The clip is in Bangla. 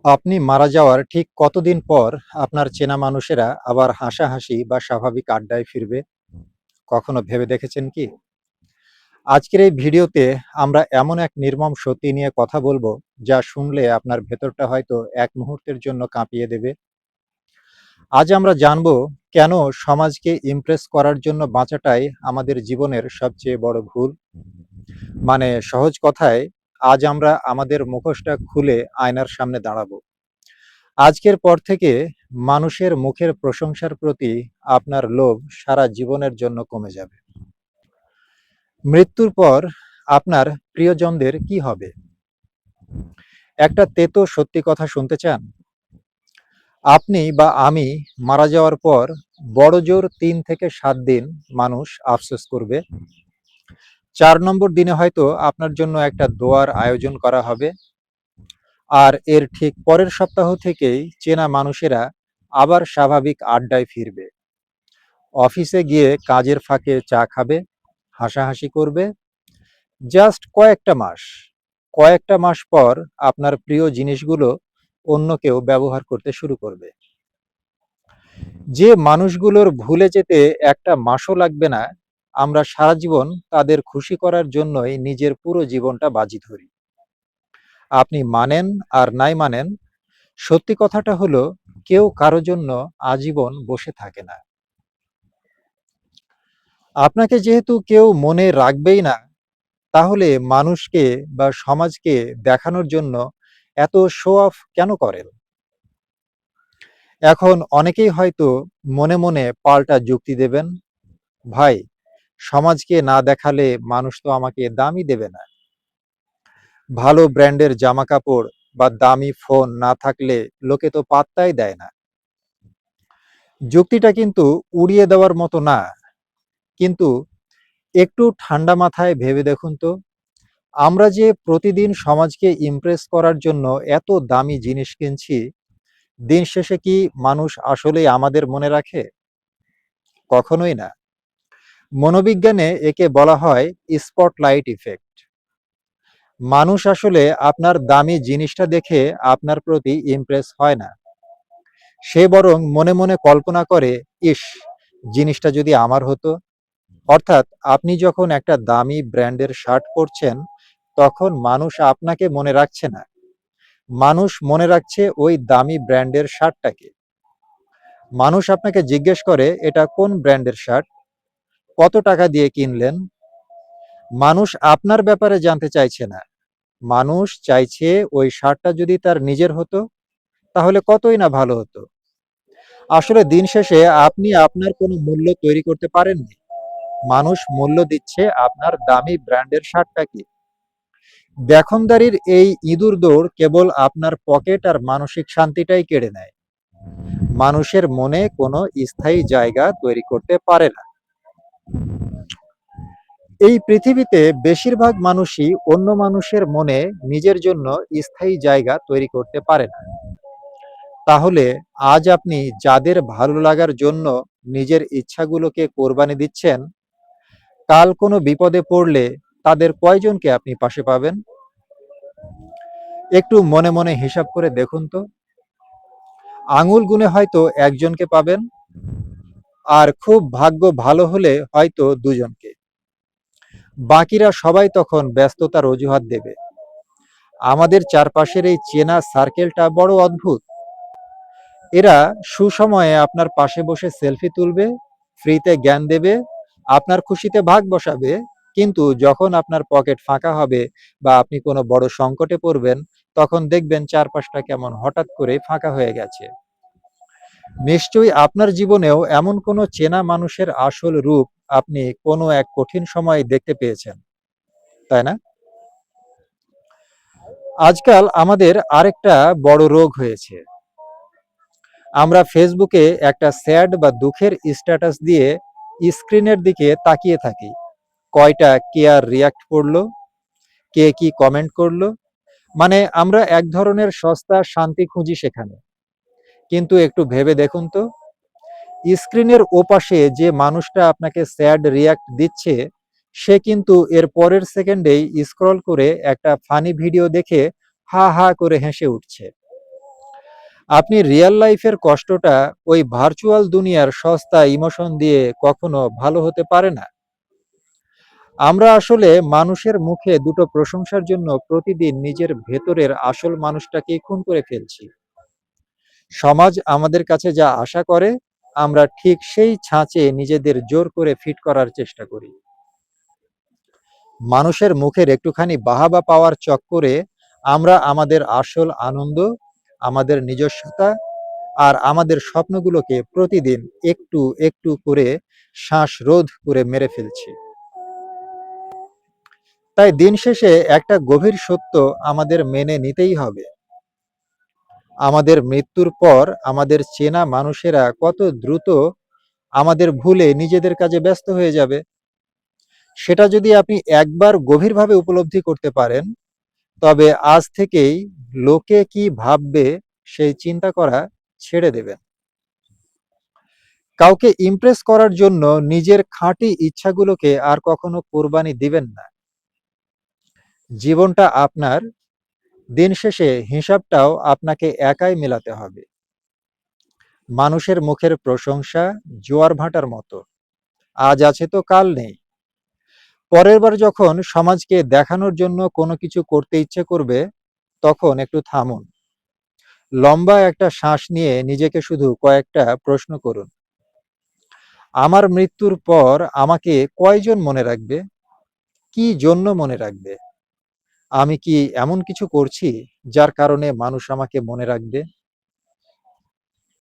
আপনি মারা যাওয়ার ঠিক কতদিন পর আপনার চেনা মানুষেরা আবার হাসাহাসি বা স্বাভাবিক আড্ডায় ফিরবে? কখনো ভেবে দেখেছেন কি? আজকের এই ভিডিওতে আমরা এমন এক নির্মম সত্যি নিয়ে কথা বলবো, যা শুনলে আপনার ভেতরটা হয়তো এক মুহূর্তের জন্য কাঁপিয়ে দেবে। আজ আমরা জানবো কেন সমাজকে ইমপ্রেস করার জন্য বাঁচাটাই আমাদের জীবনের সবচেয়ে বড় ভুল। মানে সহজ কথায়, আজ আমরা আমাদের মুখোশটা খুলে আয়নার সামনে দাঁড়াবো। আজকের পর থেকে মানুষের মুখের প্রশংসার প্রতি আপনার লোভ সারা জীবনের জন্য কমে যাবে। মৃত্যুর পর আপনার প্রিয়জনদের কি হবে? একটা তেতো সত্যি কথা শুনতে চান? আপনি বা আমি মারা যাওয়ার পর বড়জোর ৩ থেকে ৭ দিন মানুষ আফসোস করবে। ৪ নম্বর দিনে হয়তো আপনার জন্য একটা দোয়ার আয়োজন করা হবে। আর এর ঠিক পরের সপ্তাহ থেকেই চেনা মানুষেরা আবার স্বাভাবিক আড্ডায় ফিরবে। অফিসে গিয়ে কাজের ফাঁকে চা খাবে, হাসাহাসি করবে। জাস্ট কয়েকটা মাস পর আপনার প্রিয় জিনিসগুলো অন্য কেউ ব্যবহার করতে শুরু করবে। যে মানুষগুলোর ভুলে যেতে একটা মাসও লাগবে না, আমরা সারা জীবন তাদের খুশি করার জন্যই নিজের পুরো জীবনটা বাজি ধরি। আপনি মানেন আর নাই মানেন, সত্যি কথাটা হলো, কেউ কারো জন্য আজীবন বসে থাকে না। আপনাকে যেহেতু কেউ মনে রাখবেই না, তাহলে মানুষকে বা সমাজকে দেখানোর জন্য এত শো অফ কেন করেন? এখন অনেকেই হয়তো মনে মনে পাল্টা যুক্তি দেবেন, ভাই, সমাজকে না দেখালে মানুষ তো আমাকে দামই দেবে না। ভালো ব্র্যান্ডের জামা কাপড় বা দামি ফোন না থাকলে লোকে তো পাত্তাই দেয় না। যুক্তিটা কিন্তু উড়িয়ে দেওয়ার মতো না, কিন্তু একটু ঠান্ডা মাথায় ভেবে দেখুন তো, আমরা যে প্রতিদিন সমাজকে ইমপ্রেস করার জন্য এত দামি জিনিস কিনছি, দিন শেষে কি মানুষ আসলেই আমাদের মনে রাখে? কখনোই না। মনোবিজ্ঞানে একে বলা হয় স্পটলাইট ইফেক্ট। মানুষ আসলে আপনার দামি জিনিসটা দেখে আপনার প্রতি ইমপ্রেস হয় না। সে বরং মনে মনে কল্পনা করে, ইস, জিনিসটা যদি আমার হতো। অর্থাৎ আপনি যখন একটা দামি ব্র্যান্ডের শার্ট পরছেন, তখন মানুষ আপনাকে মনে রাখছে না, মানুষ মনে রাখছে ওই দামি ব্র্যান্ডের শার্টটাকে। মানুষ আপনাকে জিজ্ঞেস করে, এটা কোন ব্র্যান্ডের শার্ট, কত টাকা দিয়ে কিনলেন। মানুষ আপনার ব্যাপারে জানতে চাইছে না, মানুষ চাইছে ওই শার্টটা যদি তার নিজের হতো, তাহলে কতই না ভালো হতো। আসলে দিন শেষে আপনি আপনার কোনো মূল্য তৈরি করতে পারেননি, মানুষ মূল্য দিচ্ছে আপনার দামি ব্র্যান্ডের শার্টটাকে। দেখনদারির এই ইঁদুর দৌড় কেবল আপনার পকেট আর মানসিক শান্তিটাই কেড়ে নেয়, মানুষের মনে কোনো স্থায়ী জায়গা তৈরি করতে পারে না। এই পৃথিবীতে বেশিরভাগ মানুষই অন্য মানুষের মনে নিজের জন্য স্থায়ী জায়গা তৈরি করতে পারে না। তাহলে আজ আপনি যাদের ভালো লাগার জন্য নিজের ইচ্ছাগুলোকে কোরবানি দিচ্ছেন, কাল কোনো বিপদে পড়লে তাদের কয়জনকে আপনি পাশে পাবেন? একটু মনে মনে হিসাব করে দেখুন তো। আঙুল গুনে হয়তো একজনকে পাবেন, আর খুব ভাগ্য ভালো হলে হয়তো দুজনকে। বাকিরা সবাই তখন ব্যস্ততার অজুহাত দেবে। আমাদের চারপাশের এই চেনা সার্কেলটা বড় অদ্ভুত। এরা সুসময়ে আপনার পাশে বসে সেলফি তুলবে, ফ্রিতে জ্ঞান দেবে, আপনার খুশিতে ভাগ বসাবে। কিন্তু যখন আপনার পকেট ফাঁকা হবে বা আপনি কোনো বড় সংকটে পড়বেন, তখন দেখবেন চারপাশটা কেমন হঠাৎ করে ফাঁকা হয়ে গেছে। নিশ্চয়ই আপনার জীবনেও এমন কোনো চেনা মানুষের আসল রূপ আপনি কোনো এক কঠিন সময় দেখতে পেয়েছেন, তাই না? আজকাল আমাদের আরেকটা বড় রোগ হয়েছে। আমরা ফেসবুকে একটা স্যাড বা দুঃখের স্ট্যাটাস দিয়ে স্ক্রিনের দিকে তাকিয়ে থাকি, কয়টা কে আর রিয়াক্ট করলো, কে কি কমেন্ট করলো। মানে আমরা এক ধরনের সস্তা শান্তি খুঁজি সেখানে। কিন্তু একটু ভেবে দেখুন তো, স্ক্রিনের ওপাশে যে মানুষটা আপনাকে স্যাড রিয়াক্ট দিচ্ছে, সে কিন্তু এর পরের সেকেন্ডেই স্ক্রল করে একটা ফানি ভিডিও দেখে হা হা করে হেসে উঠছে। আপনি রিয়েল লাইফের কষ্টটা ওই ভার্চুয়াল দুনিয়ার সস্তা ইমোশন দিয়ে কখনো ভালো হতে পারে না। আমরা আসলে মানুষের মুখে দুটো প্রশংসার জন্য প্রতিদিন নিজের ভেতরের আসল মানুষটাকেই খুন করে ফেলছি। সমাজ আমাদের কাছে যা আশা করে, আমরা ঠিক সেই ছাঁচে নিজেদের জোর করে ফিট করার চেষ্টা করি। মানুষের মুখের একটুখানি বাহাবা পাওয়ার চক্করে আমরা আমাদের আসল আনন্দ, আমাদের নিজস্বতা আর আমাদের স্বপ্নগুলোকে প্রতিদিন একটু একটু করে শ্বাসরোধ করে মেরে ফেলছি। তাই দিন শেষে একটা গভীর সত্য আমাদের মেনে নিতেই হবে। আমাদের মৃত্যুর পর আমাদের চেনা মানুষেরা কত দ্রুত আমাদের ভুলে নিজেদের কাজে ব্যস্ত হয়ে যাবে। সেটা যদি আপনি একবার গভীরভাবে উপলব্ধি করতে পারেন, তবে আজ থেকেই লোকে কি ভাববে সেই চিন্তা করা ছেড়ে দেবেন। কাউকে ইমপ্রেস করার জন্য নিজের খাঁটি ইচ্ছাগুলোকে আর কখনো কোরবানি দিবেন না। জীবনটা আপনার, দিন শেষে হিসাবটাও আপনাকে একাই মেলাতে হবে। মানুষের মুখের প্রশংসা জোয়ার ভাটার মতো, আজ আছে তো কাল নেই। পরের বার যখন সমাজকে দেখানোর জন্য কোনো কিছু করতে ইচ্ছে করবে, তখন একটু থামুন। লম্বা একটা শ্বাস নিয়ে নিজেকে শুধু কয়েকটা প্রশ্ন করুন। আমার মৃত্যুর পর আমাকে কয়জন মনে রাখবে? কি জন্য মনে রাখবে? আমি কি এমন কিছু করছি যার কারণে মানুষ আমাকে মনে রাখবে?